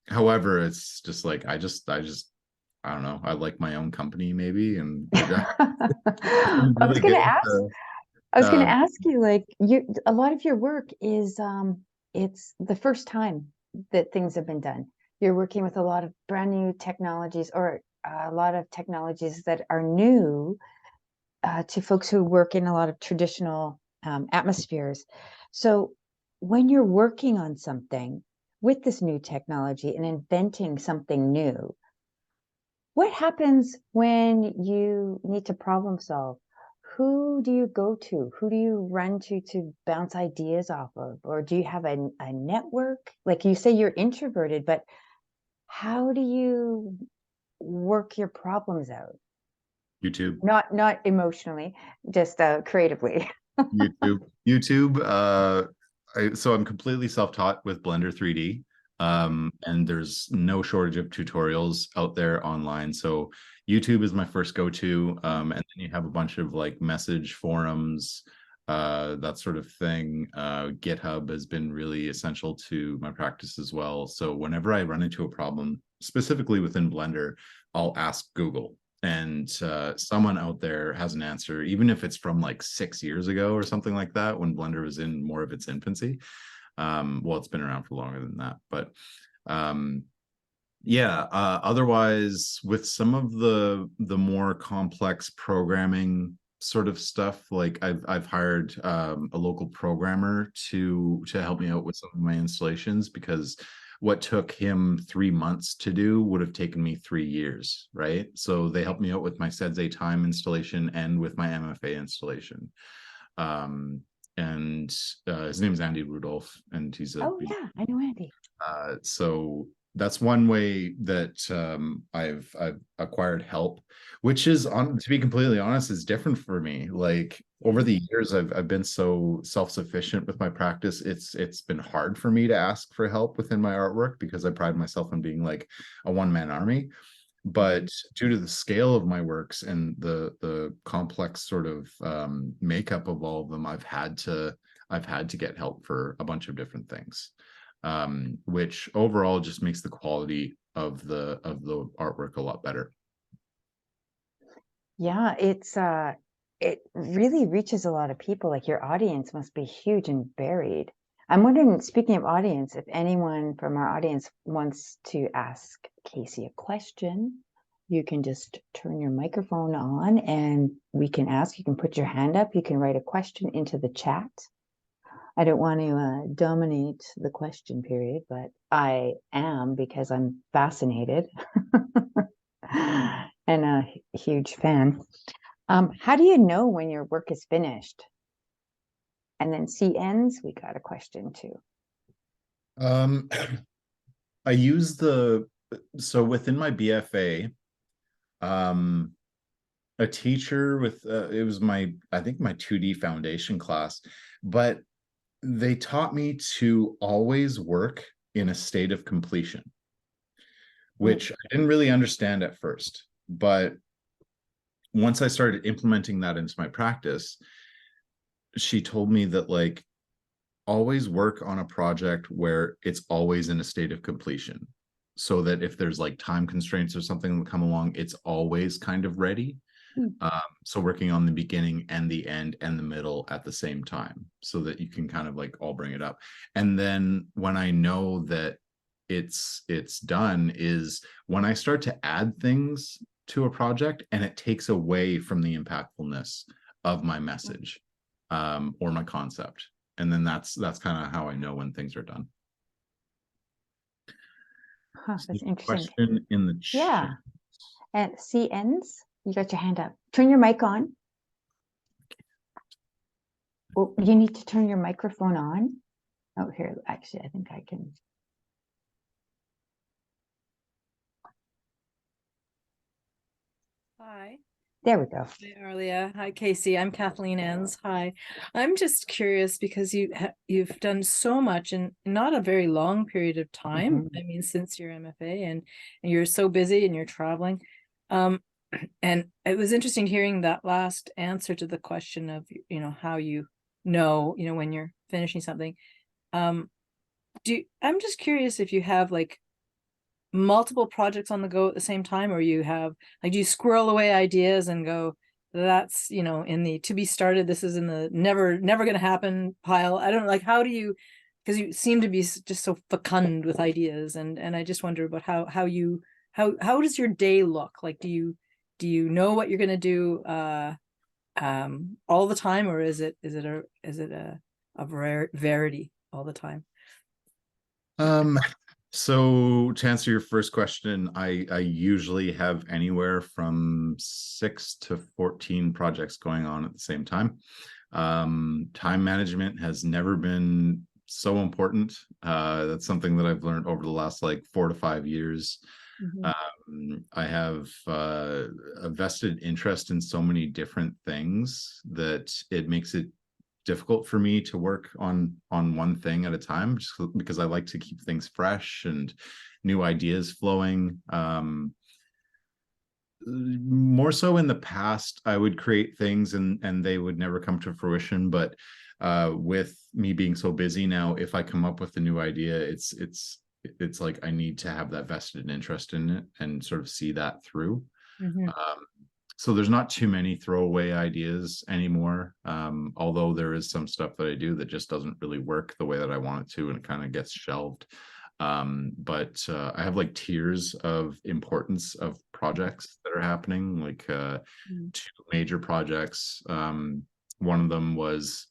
However, it's just like I don't know. I like my own company maybe, and I'm I was really going good to ask. I was going to uh, ask you, like, a lot of your work is, it's the first time that things have been done. You're working with a lot of brand new technologies, or a lot of technologies that are new to folks who work in a lot of traditional atmospheres. So when you're working on something with this new technology and inventing something new, what happens when you need to problem solve? Who do you go to? Who do you run to bounce ideas off of? Or do you have a network? Like you say, you're introverted, but how do you work your problems out? YouTube. Not emotionally, just creatively. YouTube. So I'm completely self-taught with Blender 3D. And there's no shortage of tutorials out there online. So YouTube is my first go-to. And then you have a bunch of like message forums, that sort of thing. GitHub has been really essential to my practice as well. So whenever I run into a problem, specifically within Blender, I'll ask Google, and someone out there has an answer, even if it's from like 6 years ago or something like that, when Blender was in more of its infancy. Well, it's been around for longer than that, but yeah. Otherwise, with some of the more complex programming sort of stuff, like I've hired a local programmer to help me out with some of my installations, because what took him 3 months to do would have taken me 3 years, right? So they helped me out with my Sedzay time installation and with my MFA installation. And his name is Andy Rudolph, and he's a Oh yeah, I know Andy. so that's one way that I've acquired help, which is, on to be completely honest, is different for me. Like over the years, I've been so self-sufficient with my practice. It's been hard for me to ask for help within my artwork because I pride myself on being like a one-man army. But due to the scale of my works and the complex sort of makeup of all of them, I've had to get help for a bunch of different things, which overall just makes the quality of the artwork a lot better. Yeah, it really reaches a lot of people. Like your audience must be huge and varied. I'm wondering, speaking of audience, if anyone from our audience wants to ask Casey a question, you can just turn your microphone on and we can ask. You can put your hand up. You can write a question into the chat. I don't want to dominate the question period, but I am, because I'm fascinated and a huge fan. How do you know when your work is finished? And then C ends, we got a question too. Um, I use so within my BFA, um, a teacher with it was I think my 2D foundation class, but they taught me to always work in a state of completion, Mm. which I didn't really understand at first. But once I started implementing that into my practice, she told me that like always work on a project where it's always in a state of completion, so that if there's like time constraints or something that come along, it's always kind of ready. Mm. So working on the beginning and the end and the middle at the same time, so that you can kind of like all bring it up. And then when I know that it's done is when I start to add things to a project and it takes away from the impactfulness of my message, or my concept. And then that's kind of how I know when things are done. Huh, So that's interesting. question in the chat. Yeah. And C ends, you got your hand up. Turn your mic on. Oh, you need to turn your microphone on. Oh, here, actually, I think I can. Hi. There we go. Hi, Arlia. Hi, Casey. I'm Kathleen Enns. Hi. I'm just curious because you've done so much in not a very long period of time. Mhm. I mean, since your MFA, and you're so busy and you're traveling. and it was interesting hearing that last answer to the question of, how when you're finishing something. I'm just curious if you have like multiple projects on the go at the same time, or you have like, do you squirrel away ideas and go, that's, in the to be started, this is in the never gonna happen pile? I don't know, like, how do you, because you seem to be just so fecund with ideas, and I just wonder about how does your day look like? Do you know what you're gonna do all the time, or is it a rarity all the time? So to answer your first question, I usually have anywhere from 6 to 14 projects going on at the same time. Time management has never been so important. That's something that I've learned over the last like 4 to 5 years. I have a vested interest in so many different things that it makes it difficult for me to work on one thing at a time, just because I like to keep things fresh and new ideas flowing. More so in the past, I would create things and they would never come to fruition. But with me being so busy now, if I come up with a new idea, it's like I need to have that vested interest in it and sort of see that through. So there's not too many throwaway ideas anymore. Although there is some stuff that I do that just doesn't really work the way that I want it to, and it kind of gets shelved. But I have like tiers of importance of projects that are happening, like 2 major projects. One of them was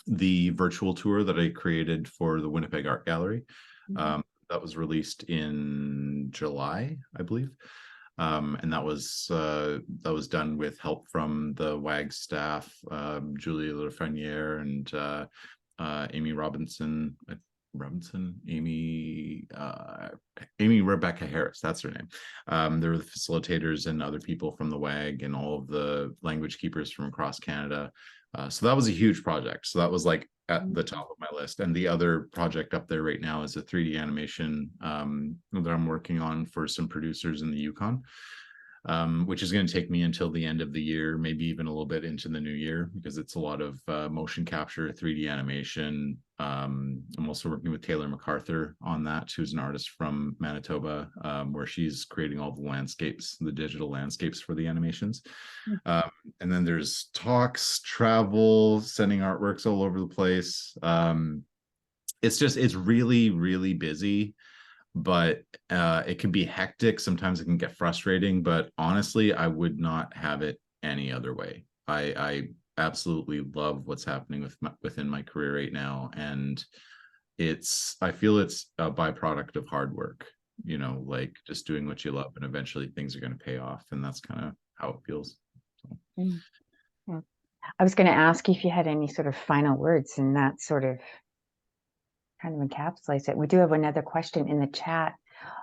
the virtual tour that I created for the Winnipeg Art Gallery. That was released in July, I believe. And that was done with help from the WAG staff, Julia Lafreniere and Amy Amy Rebecca Harris, that's her name. There were the facilitators and other people from the WAG and all of the language keepers from across Canada. So that was a huge project. So that was like at the top of my list. And the other project up there right now is a 3D animation that I'm working on for some producers in the Yukon, which is going to take me until the end of the year, maybe even a little bit into the new year, because it's a lot of motion capture, 3D animation. I'm also working with Taylor MacArthur on that, who's an artist from Manitoba, where she's creating all the landscapes, the digital landscapes for the animations. And then there's talks, travel, sending artworks all over the place. It's really, really busy, but it can be hectic. Sometimes it can get frustrating, but honestly, I would not have it any other way. I absolutely love what's happening within my career right now, and I feel it's a byproduct of hard work, like just doing what you love, and eventually things are going to pay off, and that's kind of how it feels. So. I was going to ask you if you had any sort of final words, and that sort of kind of encapsulates it. We do have another question in the chat.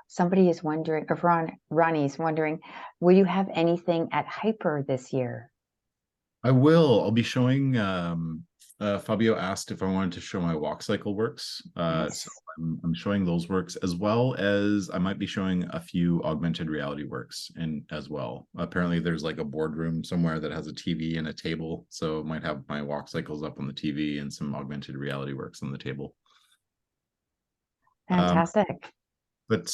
Somebody is wondering, or Ronnie's wondering, will you have anything at Hyper this year? I will. I'll be showing. Fabio asked if I wanted to show my walk cycle works. Nice. So I'm showing those works, as well as I might be showing a few augmented reality works as well. Apparently there's like a boardroom somewhere that has a TV and a table. So it might have my walk cycles up on the TV and some augmented reality works on the table. Fantastic. But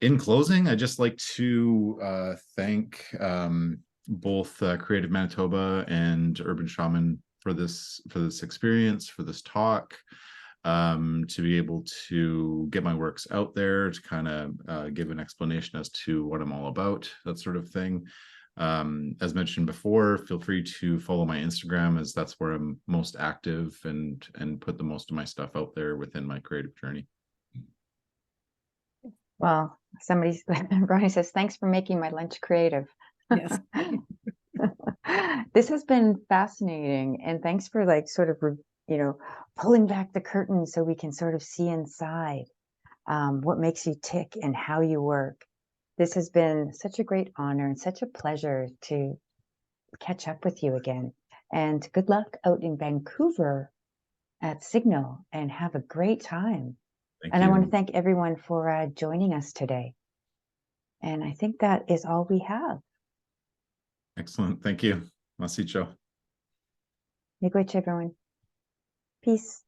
in closing, I'd just like to thank both Creative Manitoba and Urban Shaman for this experience, for this talk, to be able to get my works out there, to kind of give an explanation as to what I'm all about, that sort of thing. As mentioned before, feel free to follow my Instagram, as that's where I'm most active and put the most of my stuff out there within my creative journey. Well, Ronnie says, thanks for making my lunch creative. Yes. This has been fascinating, and thanks for like sort of pulling back the curtain so we can sort of see inside what makes you tick and how you work. This has been such a great honor and such a pleasure to catch up with you again, and good luck out in Vancouver at Signal, and have a great time. And I want to thank everyone for joining us today. And I think that is all we have. Excellent. Thank you. Masicho. Miigwech, everyone. Peace.